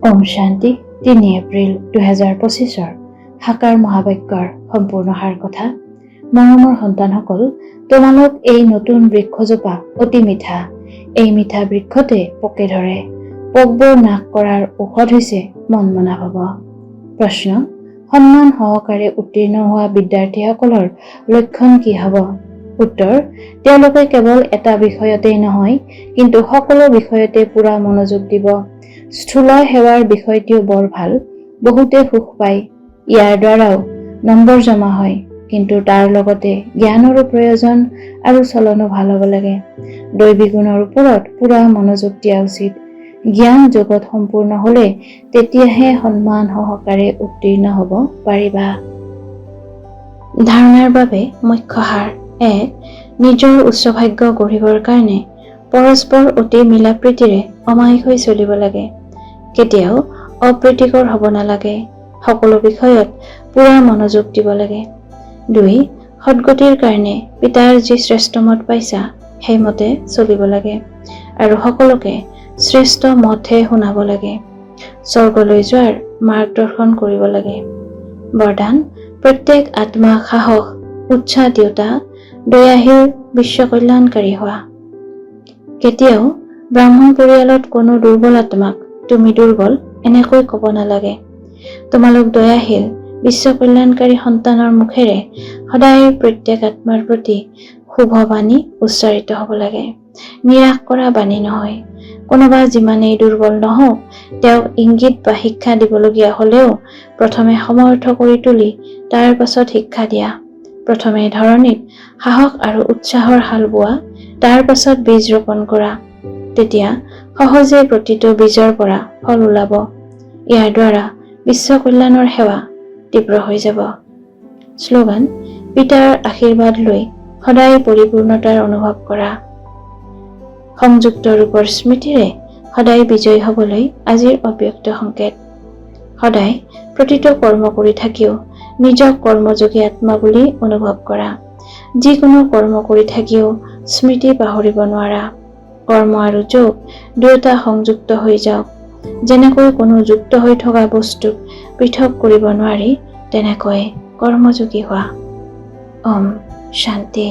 ওম শান্তি ৩ এপ্ৰিল ২০২৫ সাকাৰ মহাবাক্যৰ সম্পূৰ্ণ সাৰ কথা। মৰমৰ সন্তানসকল, তোমালোক এই নতুন বৃক্ষজোপা অতি মিঠা। এই মিঠা বৃক্ষতে পোকে ধৰে। পোকবোৰ নাশ কৰাৰ ঔষধ হৈছে মন মনা ভাৱ। প্ৰশ্ন: সন্মান সহকাৰে উত্তীৰ্ণ হোৱা বিদ্যাৰ্থীসকলৰ লক্ষণ কি হ'ব? উত্তৰ: তেওঁলোকে কেৱল এটা বিষয়তেই নহয়, কিন্তু সকলো বিষয়তে পুৰা মনোযোগ দিব। স্থূল সেৱাৰ বিষয়টিও বৰ ভাল, বহুতে সুখ পায়। ইয়াৰ দ্বাৰাও নম্বৰ জমা হয়, কিন্তু তাৰ লগতে জ্ঞানৰো প্ৰয়োজন আৰু চলনো ভাল হ'ব লাগে। দৈৱী গুণৰ ওপৰত পুৰা মনোযোগ দিয়া উচিত। জ্ঞান জগত সম্পূৰ্ণ হ'লে তেতিয়াহে সন্মান সহকাৰে উত্তীৰ্ণ হ'ব পাৰিবা। ধাৰণাৰ বাবে মুখ্য সাৰ: ১. নিজৰ উচ্চ ভাগ্য গঢ়িবৰ কাৰণে পৰস্পৰ অতি মিলা প্ৰীতিৰে অমায়িক হৈ চলিব লাগে। কেতিয়াও অপ্ৰীতিকৰ হ'ব নালাগে। সকলো বিষয়ত পুৰা মনোযোগ দিব লাগে। ২. সদ্গতিৰ কাৰণে পিতাৰ যি শ্ৰেষ্ঠ মত পাইছা, সেইমতে চলিব লাগে আৰু সকলোকে শ্ৰেষ্ঠ মতহে শুনাব লাগে। স্বৰ্গলৈ যোৱাৰ মাৰ্গদৰ্শন কৰিব লাগে। বৰদান: প্ৰত্যেক আত্মাক সাহস, উৎসাহ দিওঁতা, দয়াশীল, বিশ্ব কল্যাণকাৰী হোৱা। কেতিয়াও ব্ৰাহ্মণ পৰিয়ালত কোনো দুৰ্বল আত্মাক তুমি দুৰ্বল এনেকৈ ক'ব নালাগে। তোমালোক দয়াশীল, বিশ্ব কল্যাণকাৰী সন্তানৰ মুখেৰে সদায় প্ৰত্যেক আত্মাৰ প্ৰতি শুভ বাণী উচ্চাৰিত হ'ব লাগে। নিৰাশ কৰা বাণী নহয়। কোনোবা যিমানেই দুৰ্বল নহওক, তেওঁক ইংগিত বা শিক্ষা দিবলগীয়া হ'লেও প্ৰথমে সমৰ্থ কৰি তুলি তাৰ পাছত শিক্ষা দিয়া। প্ৰথমে ধৰণীত সাহস আৰু উৎসাহৰ হাল বোৱা, তাৰ পাছত বীজ ৰোপণ কৰা। তেতিয়া সহজে প্ৰতিটো বীজৰ পৰা ফল ওলাব। ইয়াৰ দ্বাৰা বিশ্ব কল্যাণৰ সেৱা তীব্ৰ হৈ যাব। শ্লোগান: পিতাৰ আশীৰ্বাদ লৈ সদায় পৰিপূৰ্ণতাৰ অনুভৱ কৰা। সংযুক্ত ৰূপৰ স্মৃতিৰে সদায় বিজয়ী হ'বলৈ আজিৰ অব্যক্ত সংকেত। সদায় প্ৰতিটো কৰ্ম কৰি থাকিও নিজক কৰ্মযোগী আত্মা বুলি অনুভৱ কৰা। যিকোনো কৰ্ম কৰি থাকিও স্মৃতি পাহৰিব নোৱাৰা। কৰ্ম আৰু যোগ দুয়োটা সংযুক্ত হৈ যাওক। যেনেকৈ কোনো যুক্ত হৈ থকা বস্তুক পৃথক কৰিব নোৱাৰি, তেনেকৈ কৰ্মযোগী হোৱা। ওম শান্তি।